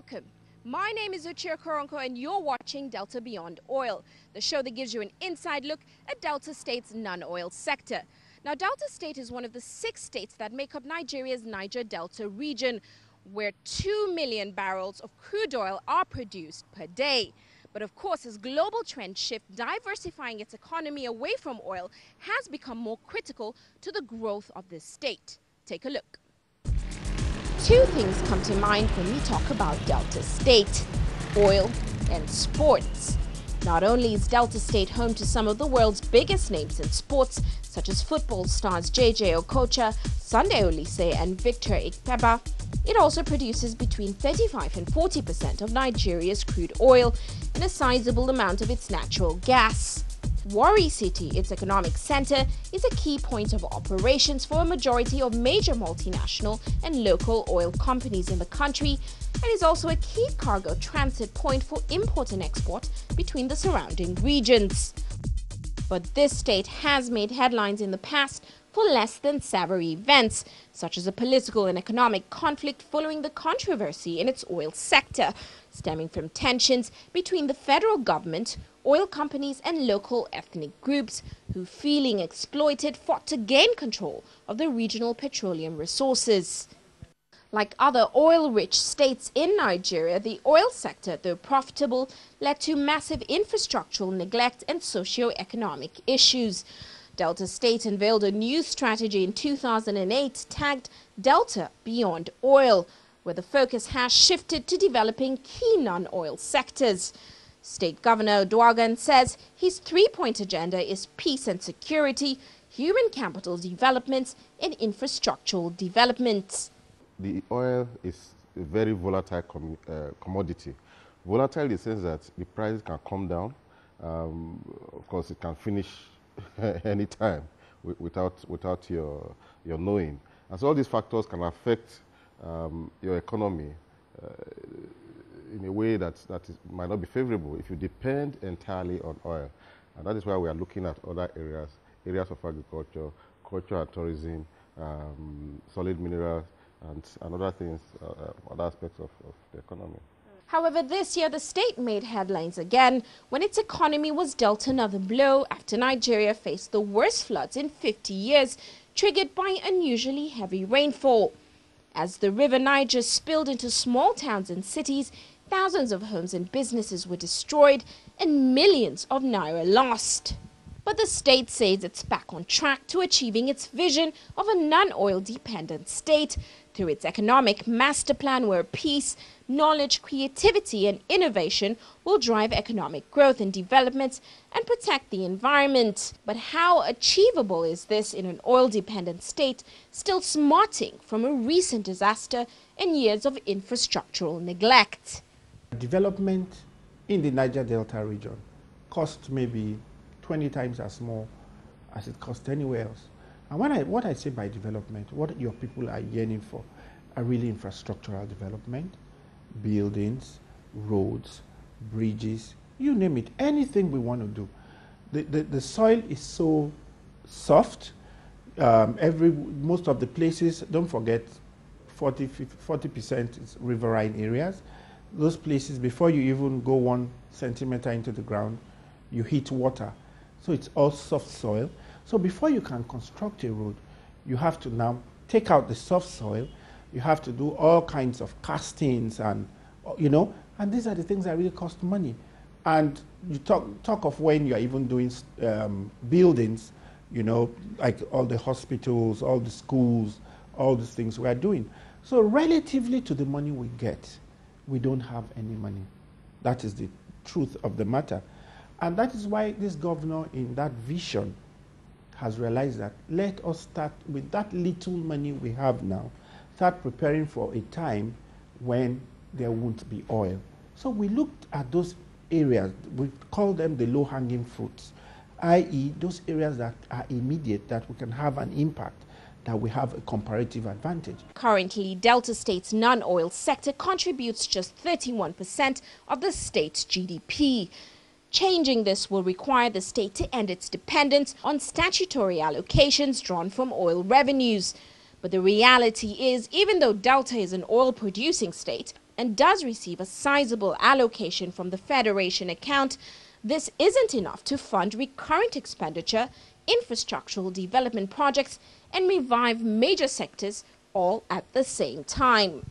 Welcome. My name is OKORONKWO and you're watching Delta Beyond Oil, the show that gives you an inside look at Delta State's non-oil sector. Now, Delta State is one of the 6 states that make up Nigeria's Niger Delta region, where 2 million barrels of crude oil are produced per day. But of course, as global trends shift, diversifying its economy away from oil has become more critical to the growth of this state. Take a look. 2 things come to mind when we talk about Delta State: oil and sports. Not only is Delta State home to some of the world's biggest names in sports, such as football stars JJ Okocha, Sunday Olise and Victor Ikpeba, it also produces between 35 and 40% of Nigeria's crude oil and a sizable amount of its natural gas. Warri City, its economic center, is a key point of operations for a majority of major multinational and local oil companies in the country, and is also a key cargo transit point for import and export between the surrounding regions. But this state has made headlines in the past for less than savory events, such as a political and economic conflict following the controversy in its oil sector, stemming from tensions between the federal government, oil companies and local ethnic groups who, feeling exploited, fought to gain control of the regional petroleum resources. Like other oil-rich states in Nigeria, the oil sector, though profitable, led to massive infrastructural neglect and socio-economic issues. Delta State unveiled a new strategy in 2008 tagged Delta Beyond Oil, where the focus has shifted to developing key non-oil sectors. State Governor UDUAGHAN says his 3-point agenda is peace and security, human capital development, and infrastructural development. The oil is a very volatile commodity. Volatile in the sense that the price can come down. Of course, it can finish any time without your knowing. And so all these factors can affect your economy in a way that might not be favorable if you depend entirely on oil. And that is why we are looking at other areas of agriculture, culture and tourism, solid minerals, and other things, other aspects of the economy. However, this year the state made headlines again when its economy was dealt another blow after Nigeria faced the worst floods in 50 years, triggered by unusually heavy rainfall. As the river Niger spilled into small towns and cities, thousands of homes and businesses were destroyed and millions of naira lost. But the state says it's back on track to achieving its vision of a non-oil dependent state through its economic master plan, where peace, knowledge, creativity and innovation will drive economic growth and development and protect the environment. But how achievable is this in an oil-dependent state still smarting from a recent disaster and years of infrastructural neglect? Development in the Niger Delta region costs maybe 20 times as more as it costs anywhere else. And what I say by development, what your people are yearning for are really infrastructural development, buildings, roads, bridges, you name it, anything we want to do. The soil is so soft. Most of the places, don't forget, 40% is riverine areas. Those places, before you even go 1 centimeter into the ground, you hit water. So it's all soft soil. So before you can construct a road, you have to now take out the soft soil. You have to do all kinds of castings and, and these are the things that really cost money. And you talk of when you're even doing buildings, like all the hospitals, all the schools, all these things we are doing. So relatively to the money we get, we don't have any money. That is the truth of the matter. And that is why this governor, in that vision, has realized that let us start with that little money we have now, start preparing for a time when there won't be oil. So we looked at those areas, we call them the low-hanging fruits, i.e. those areas that are immediate, that we can have an impact, that we have a comparative advantage. Currently, Delta State's non-oil sector contributes just 31% of the state's GDP. Changing this will require the state to end its dependence on statutory allocations drawn from oil revenues. But the reality is, even though Delta is an oil-producing state, and does receive a sizable allocation from the Federation account, this isn't enough to fund recurrent expenditure, infrastructural development projects, and revive major sectors all at the same time.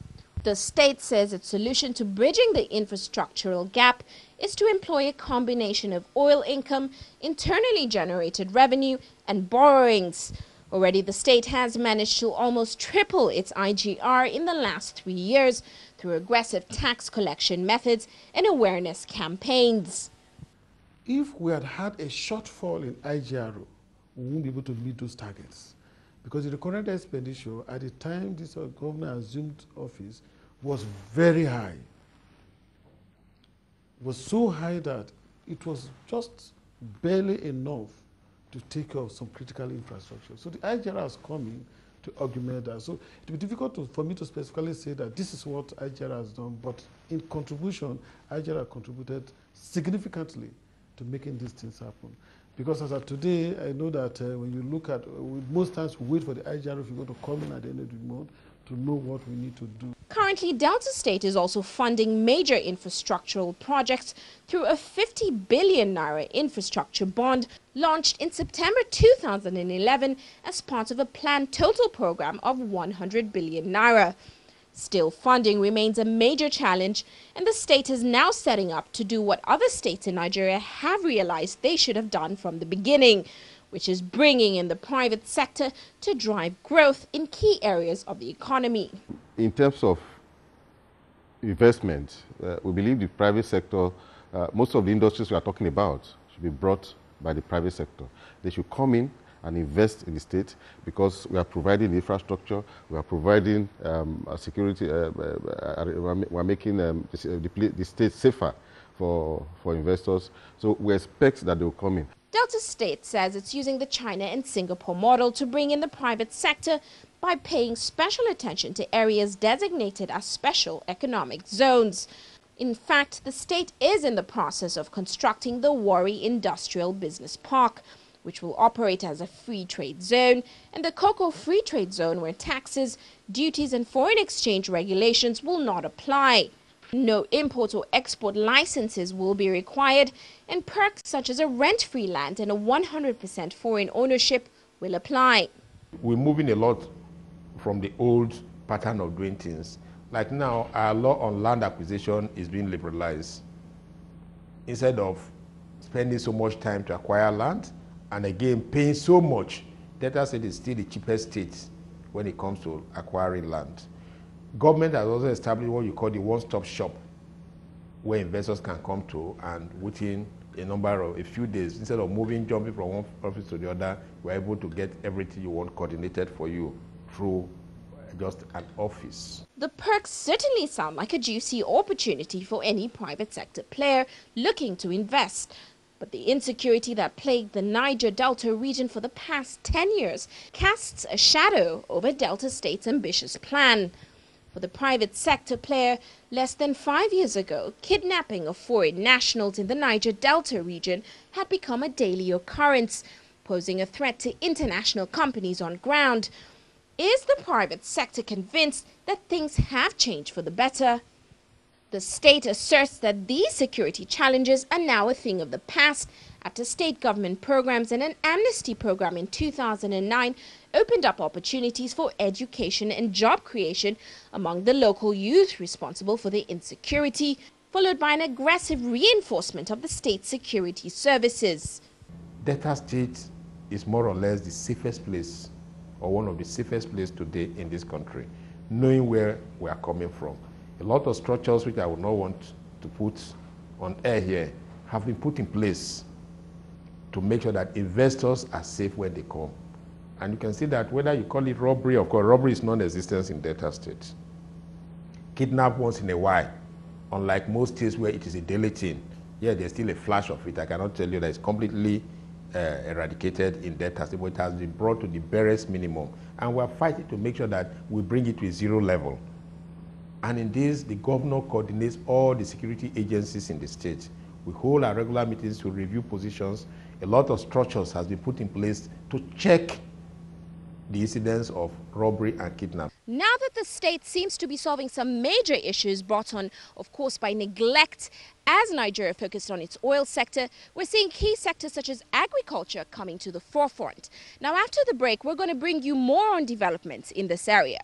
The state says its solution to bridging the infrastructural gap is to employ a combination of oil income, internally generated revenue, and borrowings. Already, the state has managed to almost triple its IGR in the last 3 years through aggressive tax collection methods and awareness campaigns. If we had had a shortfall in IGRO, we won't be able to meet those targets. Because the recurrent expenditure at the time this governor assumed office was very high. It was so high that it was just barely enough to take care of some critical infrastructure. So the IGR has come in to augment that. So it will be difficult for me to specifically say that this is what IGR has done, but in contribution, IGR has contributed significantly to making these things happen. Because as of today, I know that when you look at, most times we wait for the IGR if you go to come in at the end of the month to know what we need to do. Currently, Delta State is also funding major infrastructural projects through a 50 billion naira infrastructure bond launched in September 2011 as part of a planned total program of 100 billion naira. Still, funding remains a major challenge, and the state is now setting up to do what other states in Nigeria have realized they should have done from the beginning, which is bringing in the private sector to drive growth in key areas of the economy. In terms of investment, we believe the private sector, most of the industries we are talking about should be brought by the private sector. They should come in and invest in the state because we are providing infrastructure, we are providing security, we are making the state safer for investors. So we expect that they will come in. Delta State says it's using the China and Singapore model to bring in the private sector by paying special attention to areas designated as special economic zones. In fact, the state is in the process of constructing the Warri Industrial Business Park, which will operate as a free trade zone, and the Cocoa Free Trade Zone where taxes, duties and foreign exchange regulations will not apply. No import or export licenses will be required, and perks such as a rent-free land and a 100% foreign ownership will apply. We're moving a lot from the old pattern of doing things. Like now, our law on land acquisition is being liberalized. Instead of spending so much time to acquire land, and again paying so much, Delta State is still the cheapest state when it comes to acquiring land. Government has also established what you call the one-stop shop, where investors can come to, and within a few days, instead of jumping from one office to the other, we're able to get everything you want coordinated for you through just an office. The perks certainly sound like a juicy opportunity for any private sector player looking to invest. But the insecurity that plagued the Niger Delta region for the past 10 years casts a shadow over Delta State's ambitious plan. For the private sector player, less than 5 years ago, kidnapping of foreign nationals in the Niger Delta region had become a daily occurrence, posing a threat to international companies on ground. Is the private sector convinced that things have changed for the better? The state asserts that these security challenges are now a thing of the past after state government programs and an amnesty program in 2009 opened up opportunities for education and job creation among the local youth responsible for the insecurity, followed by an aggressive reinforcement of the state security services. Delta State is more or less the safest place, or one of the safest places today in this country, knowing where we are coming from. A lot of structures which I would not want to put on air here have been put in place to make sure that investors are safe when they come. And you can see that whether you call it robbery, of course, robbery is non-existent in Delta State. Kidnap once in a while, unlike most states where it is a daily thing. Yeah, there's still a flash of it. I cannot tell you that it's completely eradicated in Delta State, but it has been brought to the barest minimum. And we're fighting to make sure that we bring it to a zero level. And in this, the governor coordinates all the security agencies in the state. We hold our regular meetings to review positions. A lot of structures has been put in place to check the incidence of robbery and kidnapping. Now that the state seems to be solving some major issues brought on, of course, by neglect, as Nigeria focused on its oil sector, we're seeing key sectors such as agriculture coming to the forefront. Now, after the break, we're going to bring you more on developments in this area.